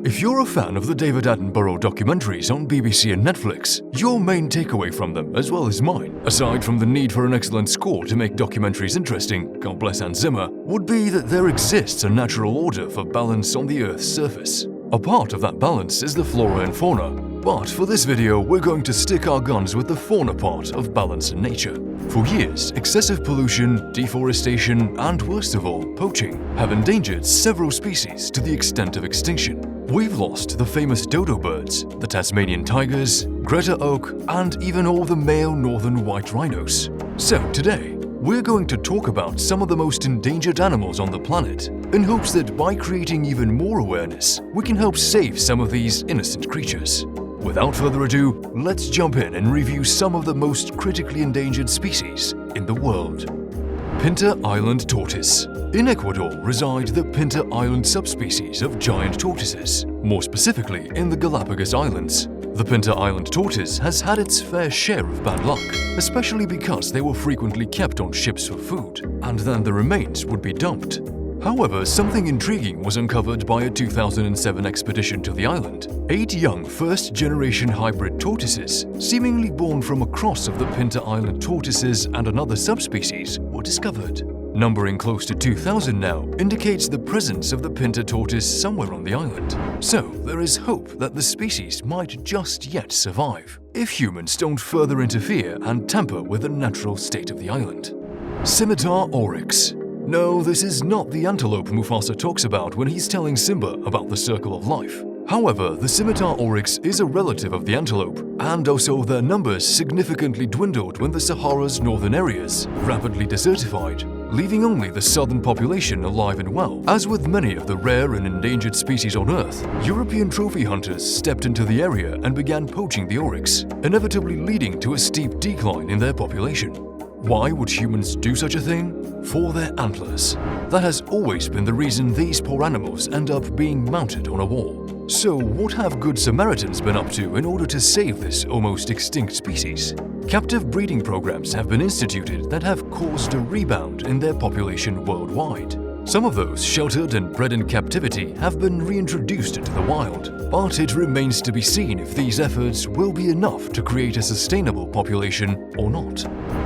If you're a fan of the David Attenborough documentaries on BBC and Netflix, your main takeaway from them, as well as mine, aside from the need for an excellent score to make documentaries interesting, God bless Hans Zimmer, would be that there exists a natural order for balance on the Earth's surface. A part of that balance is the flora and fauna, but for this video we're going to stick our guns with the fauna part of balance in nature. For years, excessive pollution, deforestation, and worst of all, poaching, have endangered several species to the extent of extinction. We've lost the famous dodo birds, the Tasmanian Tigers, Greta Auk, and even all the male Northern White Rhinos. So today, we're going to talk about some of the most endangered animals on the planet, in hopes that by creating even more awareness, we can help save some of these innocent creatures. Without further ado, let's jump in and review some of the most critically endangered species in the world. Pinta Island Tortoise. In Ecuador reside the Pinta Island subspecies of giant tortoises, more specifically in the Galapagos Islands. The Pinta Island tortoise has had its fair share of bad luck, especially because they were frequently kept on ships for food, and then the remains would be dumped. However, something intriguing was uncovered by a 2007 expedition to the island. 8 young first-generation hybrid tortoises, seemingly born from a cross of the Pinta Island tortoises and another subspecies, were discovered. Numbering close to 2,000 now indicates the presence of the Pinta tortoise somewhere on the island. So, there is hope that the species might just yet survive, if humans don't further interfere and tamper with the natural state of the island. Scimitar oryx. No, this is not the antelope Mufasa talks about when he's telling Simba about the circle of life. However, the scimitar oryx is a relative of the antelope, and also their numbers significantly dwindled when the Sahara's northern areas rapidly desertified, leaving only the southern population alive and well. As with many of the rare and endangered species on Earth, European trophy hunters stepped into the area and began poaching the oryx, inevitably leading to a steep decline in their population. Why would humans do such a thing? For their antlers. That has always been the reason these poor animals end up being mounted on a wall. So what have Good Samaritans been up to in order to save this almost extinct species? Captive breeding programs have been instituted that have caused a rebound in their population worldwide. Some of those sheltered and bred in captivity have been reintroduced into the wild, but it remains to be seen if these efforts will be enough to create a sustainable population or not.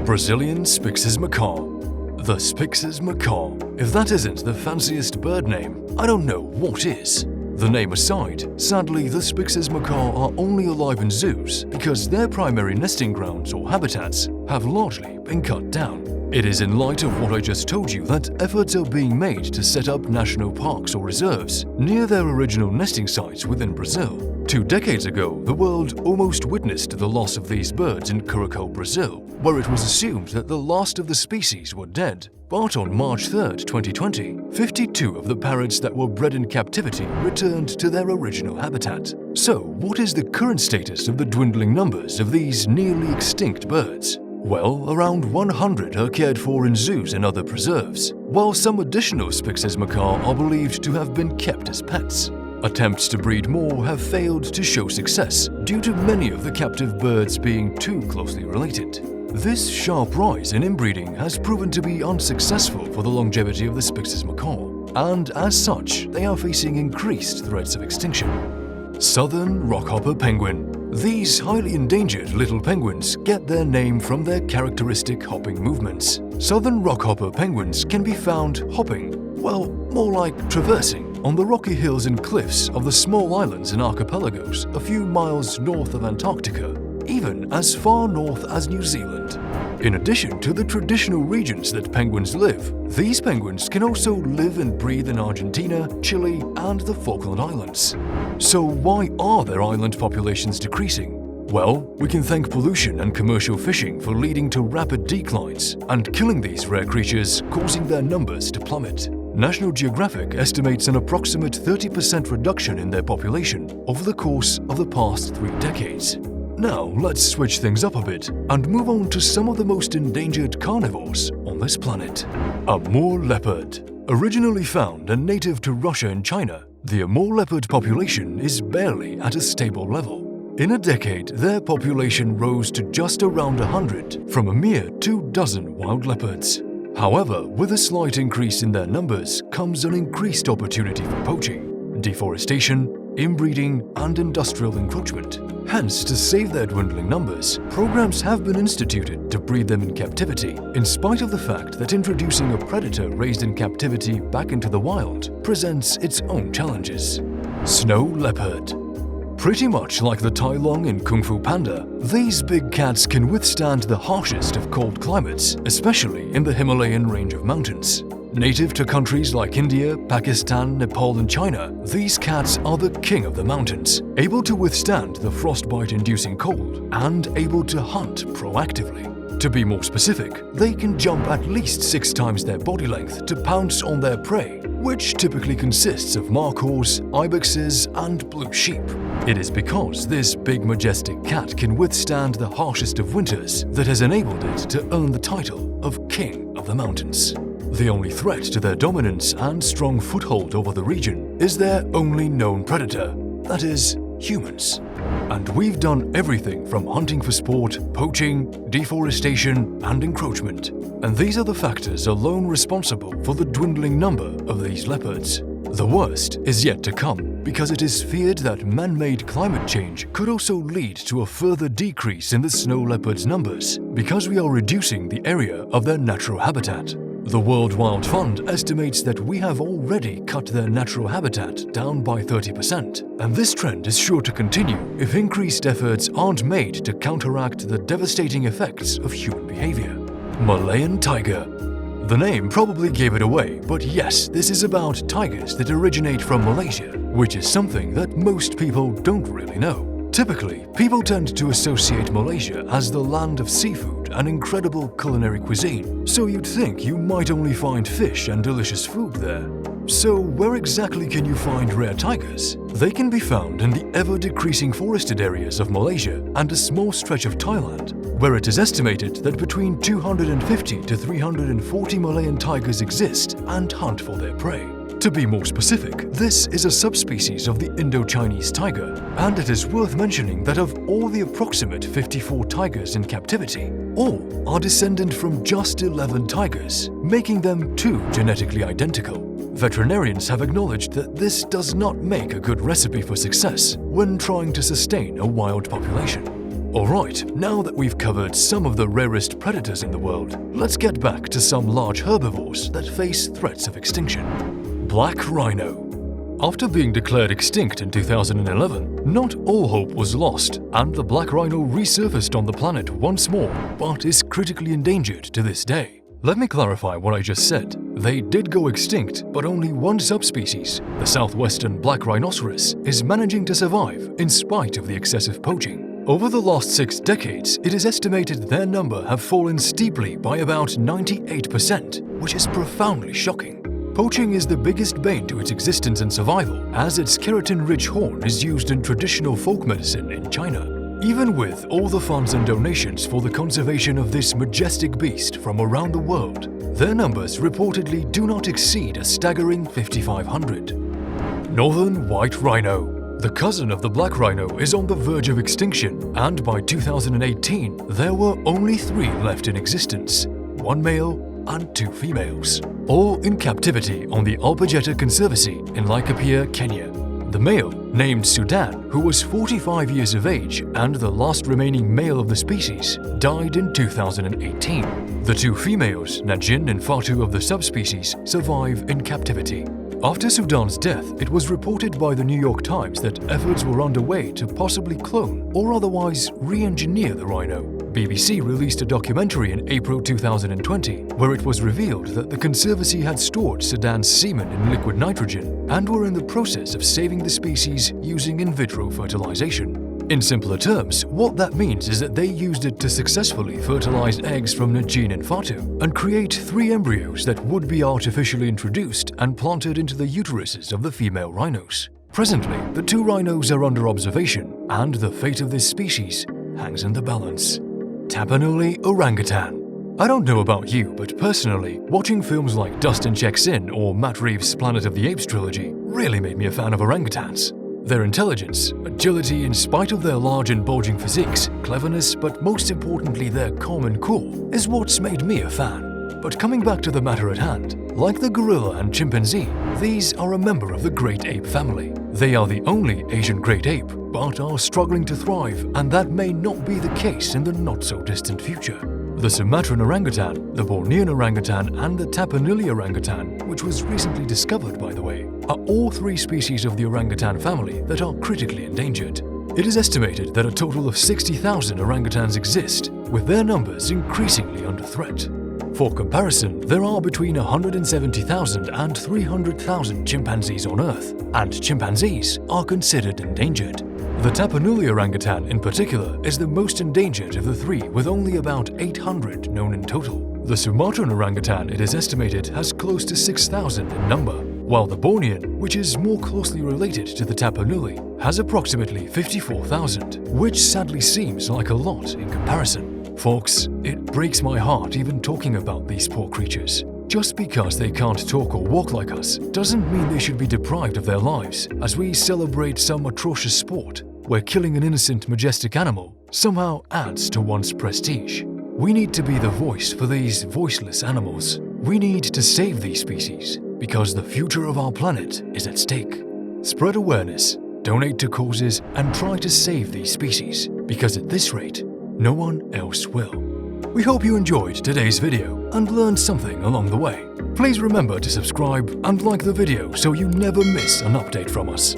Brazilian Spix's macaw. The Spix's macaw. If that isn't the fanciest bird name, I don't know what is. The name aside, sadly the Spix's macaw are only alive in zoos because their primary nesting grounds or habitats have largely been cut down. It is in light of what I just told you that efforts are being made to set up national parks or reserves near their original nesting sites within Brazil. 2 decades ago, the world almost witnessed the loss of these birds in Curacao, Brazil, where it was assumed that the last of the species were dead. But on March 3, 2020, 52 of the parrots that were bred in captivity returned to their original habitat. So, what is the current status of the dwindling numbers of these nearly extinct birds? Well, around 100 are cared for in zoos and other preserves, while some additional Spix's macaw are believed to have been kept as pets. Attempts to breed more have failed to show success due to many of the captive birds being too closely related. This sharp rise in inbreeding has proven to be unsuccessful for the longevity of the Spix's macaw, and as such, they are facing increased threats of extinction. Southern rockhopper penguin. These highly endangered little penguins get their name from their characteristic hopping movements. Southern rockhopper penguins can be found hopping, well, more like traversing, on the rocky hills and cliffs of the small islands and archipelagos a few miles north of Antarctica, even as far north as New Zealand. In addition to the traditional regions that penguins live, these penguins can also live and breathe in Argentina, Chile, and the Falkland Islands. So why are their island populations decreasing? Well, we can thank pollution and commercial fishing for leading to rapid declines and killing these rare creatures, causing their numbers to plummet. National Geographic estimates an approximate 30% reduction in their population over the course of the past 3 decades. Now, let's switch things up a bit and move on to some of the most endangered carnivores on this planet. Amur leopard. Originally found and native to Russia and China, the Amur leopard population is barely at a stable level. In a decade, their population rose to just around 100 from a mere 24 wild leopards. However, with a slight increase in their numbers comes an increased opportunity for poaching, deforestation, inbreeding, and industrial encroachment. Hence, to save their dwindling numbers, programs have been instituted to breed them in captivity, in spite of the fact that introducing a predator raised in captivity back into the wild presents its own challenges. Snow leopard. Pretty much like the Tai Long in Kung Fu Panda, these big cats can withstand the harshest of cold climates, especially in the Himalayan range of mountains. Native to countries like India, Pakistan, Nepal and China, these cats are the king of the mountains, able to withstand the frostbite-inducing cold and able to hunt proactively. To be more specific, they can jump at least 6 times their body length to pounce on their prey, which typically consists of markhors, ibexes and blue sheep. It is because this big majestic cat can withstand the harshest of winters that has enabled it to earn the title of King of the Mountains. The only threat to their dominance and strong foothold over the region is their only known predator, that is, humans. And we've done everything from hunting for sport, poaching, deforestation and encroachment. And these are the factors alone responsible for the dwindling number of these leopards. The worst is yet to come, because it is feared that man-made climate change could also lead to a further decrease in the snow leopards' numbers, because we are reducing the area of their natural habitat. The World Wild Fund estimates that we have already cut their natural habitat down by 30%, and this trend is sure to continue if increased efforts aren't made to counteract the devastating effects of human behavior. Malayan tiger. The name probably gave it away, but yes, this is about tigers that originate from Malaysia, which is something that most people don't really know. Typically, people tend to associate Malaysia as the land of seafood and incredible culinary cuisine, so you'd think you might only find fish and delicious food there. So where exactly can you find rare tigers? They can be found in the ever-decreasing forested areas of Malaysia and a small stretch of Thailand, where it is estimated that between 250 to 340 Malayan tigers exist and hunt for their prey. To be more specific, this is a subspecies of the Indo-Chinese tiger, and it is worth mentioning that of all the approximate 54 tigers in captivity, all are descendant from just 11 tigers, making them 2 genetically identical. Veterinarians have acknowledged that this does not make a good recipe for success when trying to sustain a wild population. Alright, now that we've covered some of the rarest predators in the world, let's get back to some large herbivores that face threats of extinction. Black rhino. After being declared extinct in 2011, not all hope was lost, and the black rhino resurfaced on the planet once more, but is critically endangered to this day. Let me clarify what I just said. They did go extinct, but only one subspecies, the southwestern black rhinoceros, is managing to survive in spite of the excessive poaching. Over the last 6 decades, it is estimated their number have fallen steeply by about 98%, which is profoundly shocking. Poaching is the biggest bane to its existence and survival, as its keratin-rich horn is used in traditional folk medicine in China. Even with all the funds and donations for the conservation of this majestic beast from around the world, their numbers reportedly do not exceed a staggering 5,500. Northern White Rhino. The cousin of the black rhino is on the verge of extinction, and by 2018 there were only 3 left in existence, 1 male and 2 females, all in captivity on the Alpajetta Conservancy in Laikipia, Kenya. The male, named Sudan, who was 45 years of age and the last remaining male of the species, died in 2018. The 2 females, Najin and Fatu of the subspecies, survive in captivity. After Sudan's death, it was reported by the New York Times that efforts were underway to possibly clone or otherwise re-engineer the rhino. BBC released a documentary in April 2020 where it was revealed that the Conservancy had stored Sudan's semen in liquid nitrogen and were in the process of saving the species using in vitro fertilization. In simpler terms, what that means is that they used it to successfully fertilize eggs from Najin and Fatu and create 3 embryos that would be artificially introduced and planted into the uteruses of the female rhinos. Presently, the 2 rhinos are under observation, and the fate of this species hangs in the balance. Tapanuli orangutan. I don't know about you, but personally, watching films like Dustin Checks In or Matt Reeves' Planet of the Apes trilogy really made me a fan of orangutans. Their intelligence, agility in spite of their large and bulging physiques, cleverness, but most importantly their calm and cool, is what's made me a fan. But coming back to the matter at hand, like the gorilla and chimpanzee, these are a member of the great ape family. They are the only Asian great ape, but are struggling to thrive, and that may not be the case in the not-so-distant future. The Sumatran orangutan, the Bornean orangutan, and the Tapanuli orangutan, which was recently discovered by the way, are all three species of the orangutan family that are critically endangered. It is estimated that a total of 60,000 orangutans exist, with their numbers increasingly under threat. For comparison, there are between 170,000 and 300,000 chimpanzees on Earth, and chimpanzees are considered endangered. The Tapanuli orangutan in particular is the most endangered of the three, with only about 800 known in total. The Sumatran orangutan, it is estimated, has close to 6,000 in number, while the Bornean, which is more closely related to the Tapanuli, has approximately 54,000, which sadly seems like a lot in comparison. Folks, it breaks my heart even talking about these poor creatures. Just because they can't talk or walk like us doesn't mean they should be deprived of their lives as we celebrate some atrocious sport where killing an innocent, majestic animal somehow adds to one's prestige. We need to be the voice for these voiceless animals. We need to save these species because the future of our planet is at stake. Spread awareness, donate to causes, and try to save these species because at this rate, no one else will. We hope you enjoyed today's video and learned something along the way. Please remember to subscribe and like the video so you never miss an update from us.